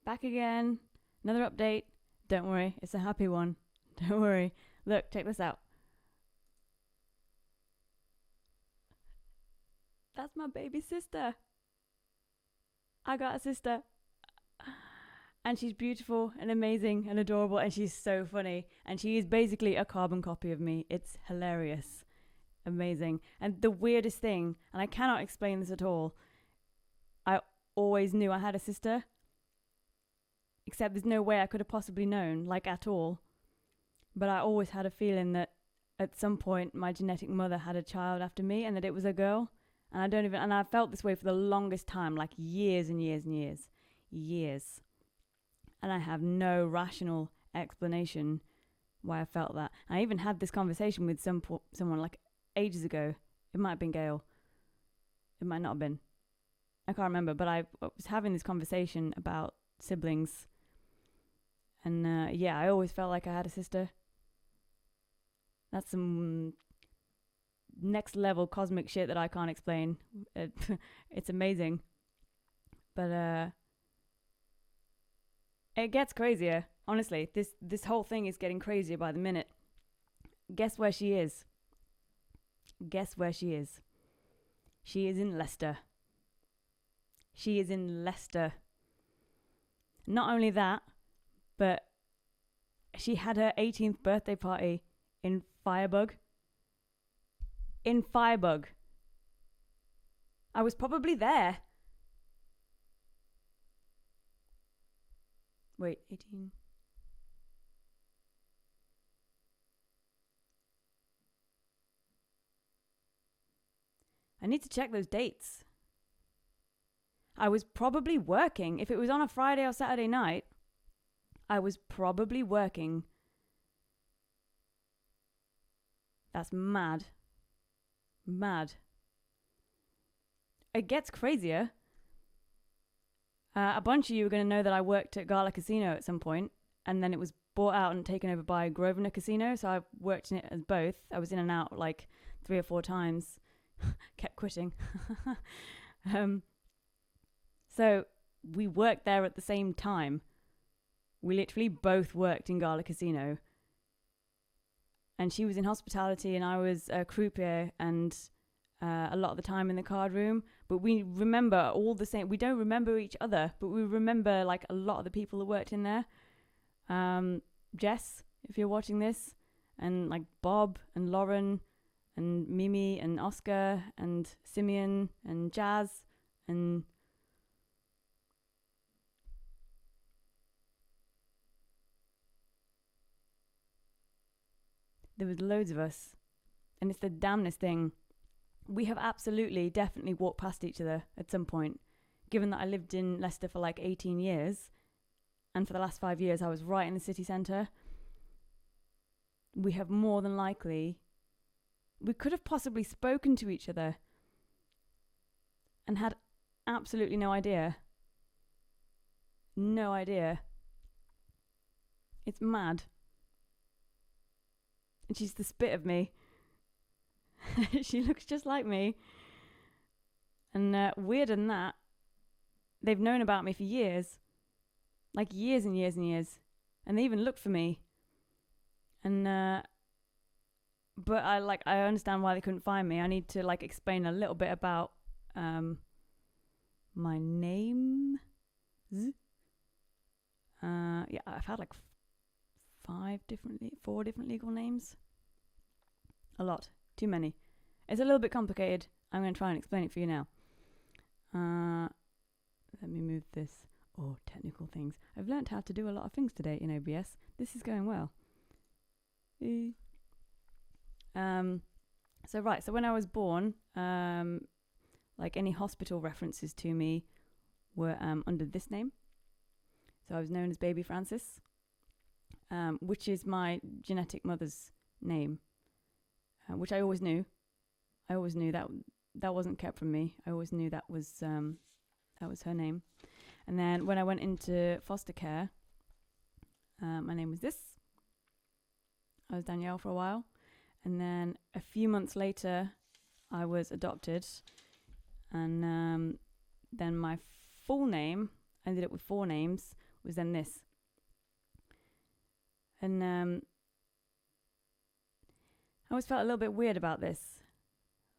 Back again. Another update. Don't worry, it's a happy one. Don't worry. Look, check this out. That's my baby sister. I got a sister. And she's beautiful and amazing and adorable, and she's so funny. And she is basically a carbon copy of me. It's hilarious. Amazing. And the weirdest thing, and I cannot explain this at all, I always knew I had a sister. Except there's no way I could have possibly known, like at all. But I always had a feeling that at some point my genetic mother had a child after me and that it was a girl. And I felt this way for the longest time, like years and years and years. Years. And I have no rational explanation why I felt that. I even had this conversation with someone like ages ago. It might have been Gail. It might not have been. I can't remember, but I was having this conversation about siblings. And I always felt like I had a sister. That's some next level cosmic shit that I can't explain. It's amazing. But it gets crazier. Honestly, this whole thing is getting crazier by the minute. Guess where she is? Guess where she is? She is in Leicester. She is in Leicester. Not only that, but she had her 18th birthday party in Firebug. In Firebug. I was probably there. Wait, 18. I need to check those dates. I was probably working. If it was on a Friday or Saturday night, I was probably working. That's mad. Mad. It gets crazier. A bunch of you are going to know that I worked at Gala Casino at some point, and then it was bought out and taken over by Grosvenor Casino, so I worked in it as both. I was in and out like 3 or 4 times. Kept quitting. So we worked there at the same time. We literally both worked in Gala Casino. And she was in hospitality and I was a croupier and a lot of the time in the card room. But we remember all the same. We don't remember each other, but we remember like a lot of the people that worked in there. Jess, if you're watching this, and like Bob and Lauren and Mimi and Oscar and Simeon and Jazz and there was loads of us. And it's the damnedest thing. We have absolutely, definitely walked past each other at some point. Given that I lived in Leicester for like 18 years, and for the last 5 years I was right in the city centre, we have more than likely, we could have possibly spoken to each other and had absolutely no idea. No idea. It's mad. And she's the spit of me. She looks just like me. And weirder than that, they've known about me for years. Like years and years and years. And they even looked for me. And but I understand why they couldn't find me. I need to like explain a little bit about my name. I've had like 4 different legal names. A lot. Too many. It's a little bit complicated. I'm going to try and explain it for you now. Let me move this. Oh, technical things. I've learnt how to do a lot of things today in OBS. This is going well. So when I was born, like any hospital references to me were under this name. So I was known as Baby Francis, which is my genetic mother's name, which I always knew. I always knew that wasn't kept from me. I always knew that was her name. And then when I went into foster care, my name was this. I was Danielle for a while. And then a few months later, I was adopted. And then my full name, I ended up with 4 names, was then this. And I always felt a little bit weird about this.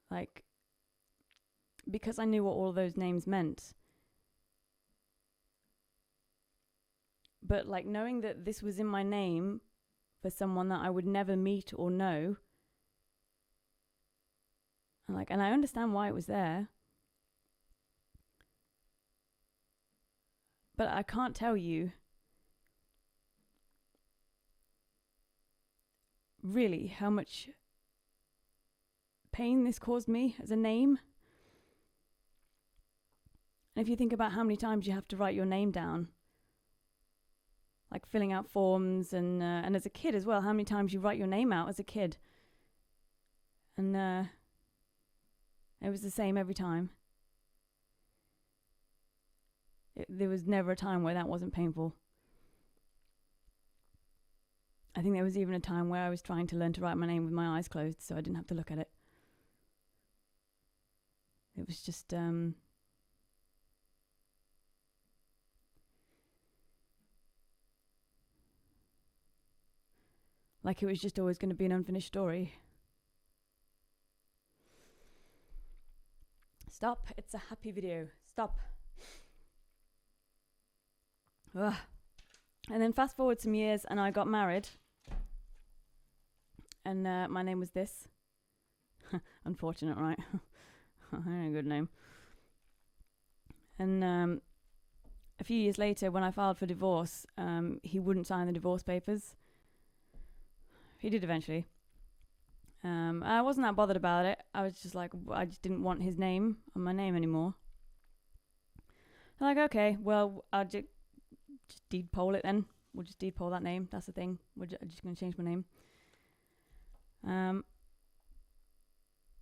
Like, because I knew what all those names meant. But like knowing that this was in my name for someone that I would never meet or know. And I understand why it was there. But I can't tell you really how much pain this caused me as a name. And if you think about how many times you have to write your name down, like filling out forms, and as a kid as well, how many times you write your name out as a kid. And it was the same every time. There was never a time where that wasn't painful. I think there was even a time where I was trying to learn to write my name with my eyes closed so I didn't have to look at it. It was just like it was just always going to be an unfinished story. Stop, it's a happy video. Stop. Ugh. And then fast forward some years and I got married. And my name was this. Unfortunate, right? A good name. And a few years later, when I filed for divorce, he wouldn't sign the divorce papers. He did eventually. I wasn't that bothered about it. I was just like, I just didn't want his name on my name anymore. I'm like, okay, well, I'll just deed poll it then. We'll just deed poll that name. That's the thing. I'm just going to change my name.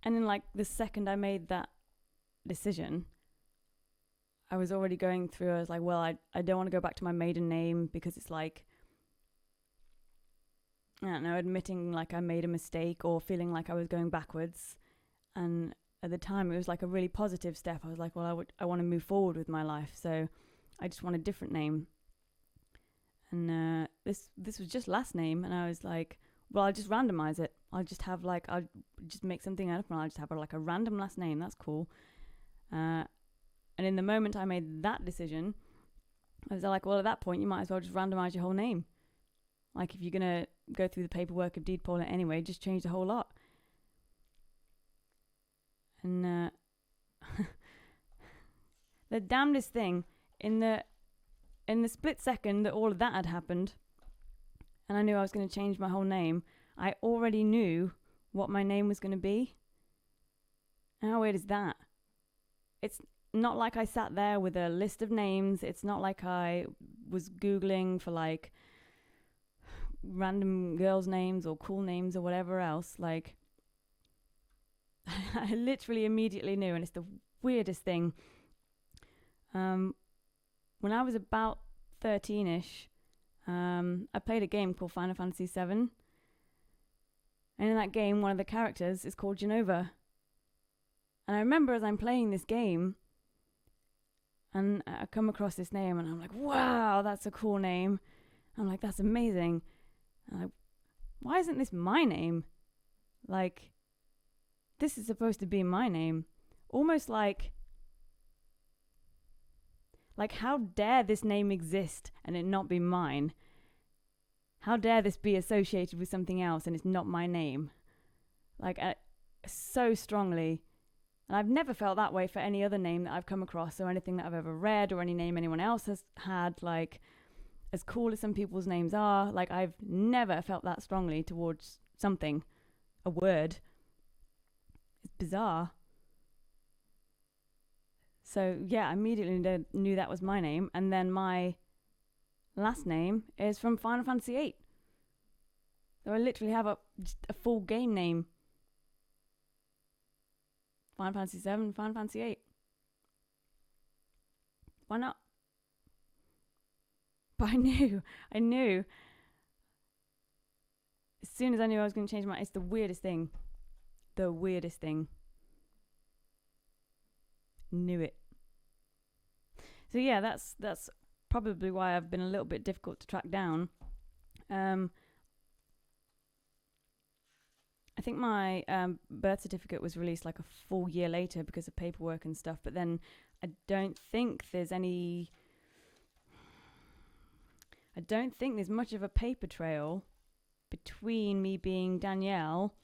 And then like the second I made that decision, I was already going through, I was like, well, I don't want to go back to my maiden name because it's like, I don't know, admitting like I made a mistake or feeling like I was going backwards. And at the time it was like a really positive step. I was like, well, I want to move forward with my life. So I just want a different name. And this was just last name. And I was like, well, I'll just randomize it. I'll just have like, I'll just make something up and I'll just have like a random last name. That's cool. And in the moment I made that decision, I was like, well, at that point you might as well just randomize your whole name. Like if you're going to go through the paperwork of deed polling anyway, just change the whole lot. And the damnedest thing, in the split second that all of that had happened, and I knew I was going to change my whole name, I already knew what my name was going to be. How weird is that? It's not like I sat there with a list of names. It's not like I was Googling for like random girls' names or cool names or whatever else. Like, I literally immediately knew, and it's the weirdest thing. When I was about 13-ish, I played a game called Final Fantasy VII. And in that game, one of the characters is called Jenova. And I remember as I'm playing this game, and I come across this name, and I'm like, wow, that's a cool name. I'm like, that's amazing. And I'm like, why isn't this my name? Like, this is supposed to be my name. Almost like how dare this name exist and it not be mine? How dare this be associated with something else and it's not my name? Like, so strongly. And I've never felt that way for any other name that I've come across or anything that I've ever read or any name anyone else has had. Like, as cool as some people's names are, like, I've never felt that strongly towards something, a word. It's bizarre. So, yeah, I immediately knew that was my name. And then my last name is from Final Fantasy VIII. So I literally have just a full game name. Final Fantasy VII, Final Fantasy VIII. Why not? But I knew. As soon as I knew I was going to change it's the weirdest thing. The weirdest thing. Knew it. So yeah, that's probably why I've been a little bit difficult to track down. I think my birth certificate was released like a full year later because of paperwork and stuff. But then I don't think there's much of a paper trail between me being Danielle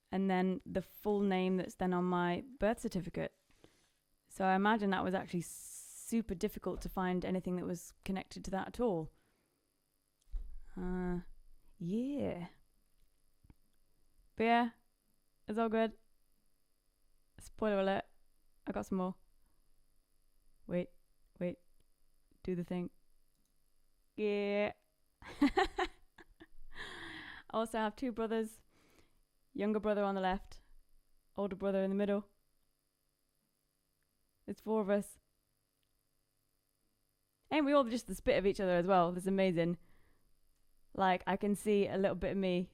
and then the full name that's then on my birth certificate. So I imagine that was actually super difficult to find anything that was connected to that at all. Yeah. But yeah, it's all good. Spoiler alert, I got some more. Wait, do the thing. Yeah. I also have 2 brothers. Younger brother on the left, older brother in the middle. It's 4 of us. And we all just the spit of each other as well. That's amazing. Like, I can see a little bit of me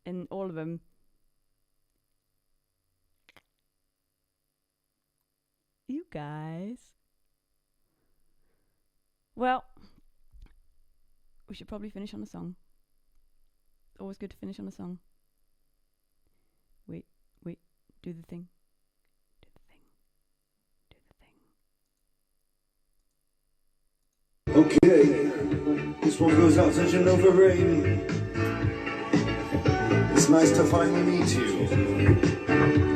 in all of them. You guys. Well, we should probably finish on a song. Always good to finish on a song. Wait, do the thing. Okay, this one goes out to Genova Rain. It's nice to finally meet you.